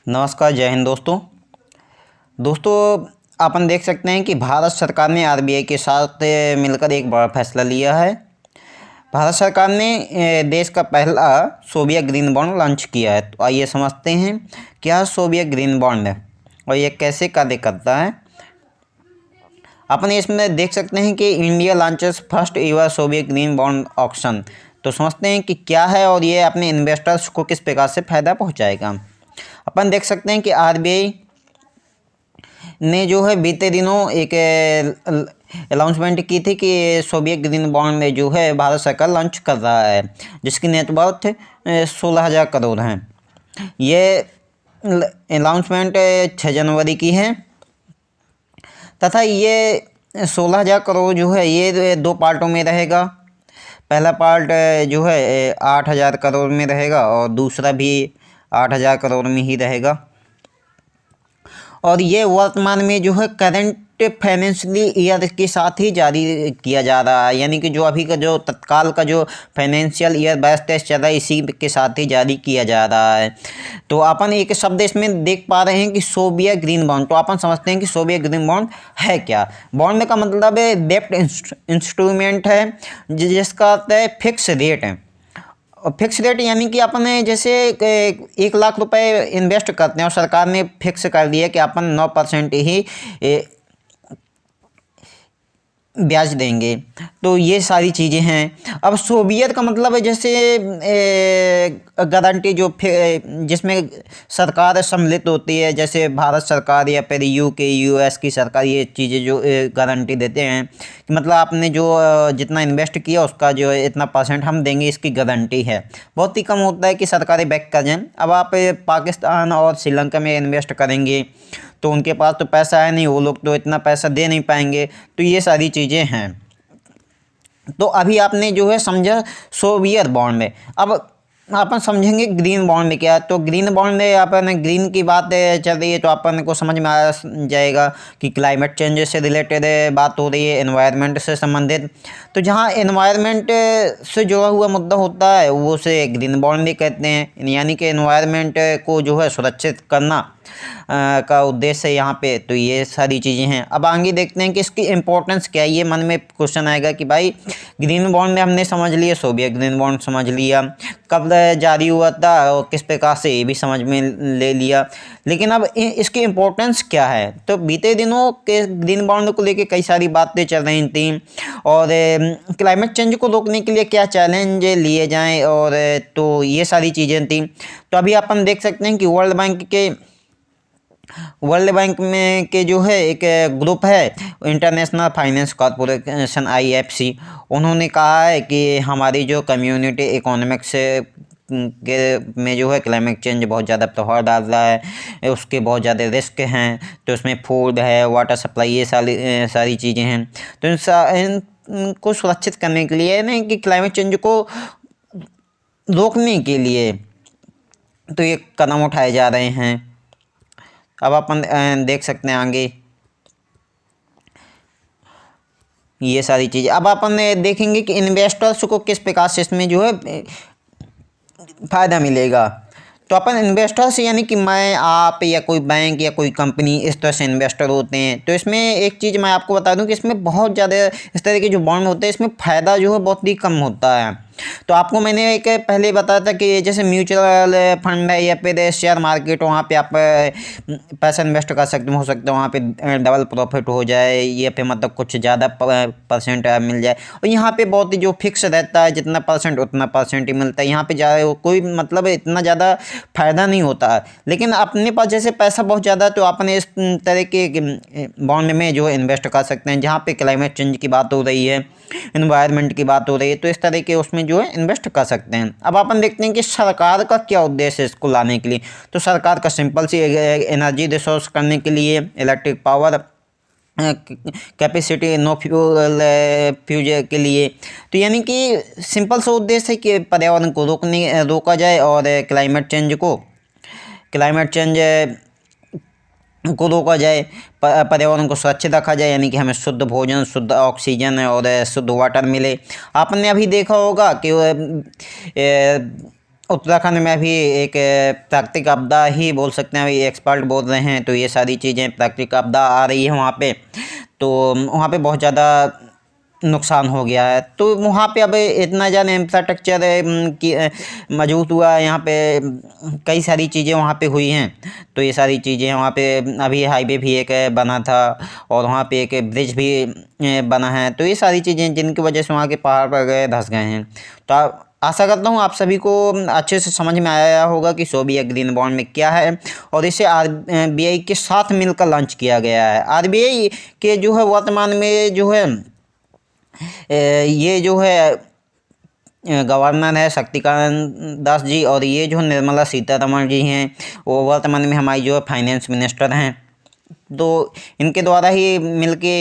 नमस्कार, जय हिंद दोस्तों। अपन देख सकते हैं कि भारत सरकार ने आरबीआई के साथ मिलकर एक बड़ा फैसला लिया है। भारत सरकार ने देश का पहला सोविया ग्रीन बॉन्ड लॉन्च किया है। तो आइए समझते हैं क्या सोविया ग्रीन बॉन्ड है और ये कैसे कार्य करता है। अपन इसमें देख सकते हैं कि इंडिया लॉन्चेस फर्स्ट एवर सोविया ग्रीन बॉन्ड ऑक्शन। तो समझते हैं कि क्या है और ये अपने इन्वेस्टर्स को किस प्रकार से फ़ायदा पहुंचाएगा। अपन देख सकते हैं कि आरबीआई ने जो है बीते दिनों एक अनाउंसमेंट की थी कि सोविया ग्रीन बॉन्ड में जो है भारत सरकार लॉन्च कर रहा है, जिसकी नेटवर्थ 16,000 करोड़ हैं। ये अनाउंसमेंट 6 जनवरी की है तथा ये 16,000 करोड़ जो है ये 2 पार्टों में रहेगा। पहला पार्ट जो है 8,000 करोड़ में रहेगा और दूसरा भी 8,000 करोड़ में ही रहेगा। और ये वर्तमान में जो है करंट फाइनेंशियली ईयर के साथ ही जारी किया जा रहा है, यानी कि जो अभी का जो तत्काल का जो फाइनेंशियल ईयर 22-23 चल रहा है इसी के साथ ही जारी किया जा रहा है। तो अपन एक शब्द इसमें देख पा रहे हैं कि सोविया ग्रीन बॉन्ड। तो अपन समझते हैं कि सोविया ग्रीन बॉन्ड है क्या। बॉन्ड का मतलब है डेब्ट इंस्ट्रूमेंट है जिसका अर्थ है फिक्स रेट है। और फिक्स रेट यानी कि अपन जैसे 1 लाख रुपए इन्वेस्ट करते हैं और सरकार ने फिक्स कर दिया कि अपन 9% ही ब्याज देंगे। तो ये सारी चीज़ें हैं। अब सोवियत का मतलब है जैसे गारंटी जो जिसमें सरकार सम्मिलित होती है, जैसे भारत सरकार या फिर यूके यूएस की सरकार, ये चीज़ें जो गारंटी देते हैं कि मतलब आपने जो जितना इन्वेस्ट किया उसका जो इतना % हम देंगे, इसकी गारंटी है। बहुत ही कम होता है कि सरकारें बैक कर जाएँ। अब आप पाकिस्तान और श्रीलंका में इन्वेस्ट करेंगे तो उनके पास तो पैसा है नहीं, वो लोग तो इतना पैसा दे नहीं पाएंगे। तो ये सारी चीज़ें हैं। तो अभी आपने जो है समझा सोवियत बॉन्ड में। अब अपन समझेंगे ग्रीन बॉन्ड में क्या है। तो ग्रीन बॉन्ड में अपन ग्रीन की बात चल रही है तो अपन को समझ में आ जाएगा कि क्लाइमेट चेंज से रिलेटेड बात हो रही है, एनवायरनमेंट से संबंधित। तो जहाँ एनवायरनमेंट से जुड़ा हुआ मुद्दा होता है वो उसे ग्रीन बॉन्ड भी कहते हैं, यानी कि एनवायरनमेंट को जो है सुरक्षित करना का उद्देश्य है यहाँ पे। तो ये सारी चीज़ें हैं। अब आगे देखते हैं कि इसकी इम्पोर्टेंस क्या है। ये मन में क्वेश्चन आएगा कि भाई ग्रीन बॉन्ड में हमने समझ लिया, सोवियत ग्रीन बॉन्ड समझ लिया, कब जारी हुआ था और किस प्रकार से, ये भी समझ में ले लिया। लेकिन अब इसकी इम्पोर्टेंस क्या है। तो बीते दिनों के ग्रीन बॉन्ड को लेकर कई सारी बातें चल रही थी और क्लाइमेट चेंज को रोकने के लिए क्या चैलेंज लिए जाएँ, और तो ये सारी चीज़ें थी। तो अभी अपन देख सकते हैं कि वर्ल्ड बैंक में के जो है एक ग्रुप है, इंटरनेशनल फाइनेंस कॉरपोरेशन IFC, उन्होंने कहा है कि हमारी जो कम्युनिटी इकोनॉमिक्स के में जो है क्लाइमेट चेंज बहुत ज़्यादा प्रभाव डाल रहा है, उसके बहुत ज़्यादा रिस्क हैं। तो उसमें फूड है, वाटर सप्लाई, ये सारी चीज़ें हैं। तो इनको सुरक्षित करने के लिए नहीं कि क्लाइमेट चेंज को रोकने के लिए तो ये कदम उठाए जा रहे हैं। अब अपन देख सकते हैं आगे ये सारी चीज़ें। अब अपन देखेंगे कि इन्वेस्टर्स को किस प्रकार से इसमें जो है फ़ायदा मिलेगा। तो अपन इन्वेस्टर्स यानी कि मैं, आप या कोई बैंक या कोई कंपनी, इस तरह से इन्वेस्टर होते हैं। तो इसमें एक चीज़ मैं आपको बता दूं कि इसमें बहुत ज़्यादा इस तरह के जो बॉन्ड होते हैं इसमें फ़ायदा जो है बहुत ही कम होता है। तो आपको मैंने एक पहले बताया था कि जैसे म्यूचुअल फंड है या फिर शेयर मार्केट, वहाँ पे आप पैसा इन्वेस्ट कर सकते हो सकते हो वहाँ पे डबल प्रॉफिट हो जाए या फिर मतलब कुछ ज़्यादा % मिल जाए। और यहाँ पे बहुत ही जो फिक्स रहता है, जितना % उतना % ही मिलता है। यहाँ पे ज़्यादा कोई मतलब इतना ज़्यादा फ़ायदा नहीं होता। लेकिन अपने पास जैसे पैसा बहुत ज़्यादा, तो अपने इस तरह के बॉन्ड में जो इन्वेस्ट कर सकते हैं जहाँ पे क्लाइमेट चेंज की बात हो रही है, एनवायरनमेंट की बात हो रही है। तो इस तरह के उसमें जो है इन्वेस्ट कर सकते हैं। अब अपन देखते हैं कि सरकार का क्या उद्देश्य है इसको लाने के लिए। तो सरकार का सिंपल सी एनर्जी रिसोर्स करने के लिए, electric power capacity, no fuse के लिए। तो यानी कि सिंपल सा उद्देश्य है कि पर्यावरण को रोका जाए और क्लाइमेट चेंज को रोका जाए, पर्यावरण को सुरक्षित रखा जाए, यानी कि हमें शुद्ध भोजन, शुद्ध ऑक्सीजन और शुद्ध वाटर मिले। आपने अभी देखा होगा कि उत्तराखंड में भी एक प्राकृतिक आपदा ही बोल सकते हैं, अभी एक्सपर्ट बोल रहे हैं, तो ये सारी चीज़ें प्राकृतिक आपदा आ रही है वहाँ पे, तो वहाँ पे बहुत ज़्यादा नुकसान हो गया है। तो वहाँ पे अब इतना ज़्यादा इंफ्रास्ट्रक्चर की मौजूद हुआ है, यहाँ पे कई सारी चीज़ें वहाँ पे हुई हैं, तो ये सारी चीज़ें वहाँ पे अभी हाईवे भी एक बना था और वहाँ पे एक ब्रिज भी बना है, तो ये सारी चीज़ें जिनकी वजह से वहाँ के पहाड़ पर गए धंस गए हैं। तो आशा करता हूँ आप सभी को अच्छे से समझ में आया होगा कि सोवियत ग्रीन बॉन्ड में क्या है, और इसे आरबीआई के साथ मिलकर लॉन्च किया गया है। आरबीआई के जो है वर्तमान में जो है ये जो है गवर्नर है शक्तिकांत दास जी, और ये जो निर्मला सीतारमण जी हैं वो वर्तमान में हमारी जो है फाइनेंस मिनिस्टर हैं, तो इनके द्वारा ही मिलके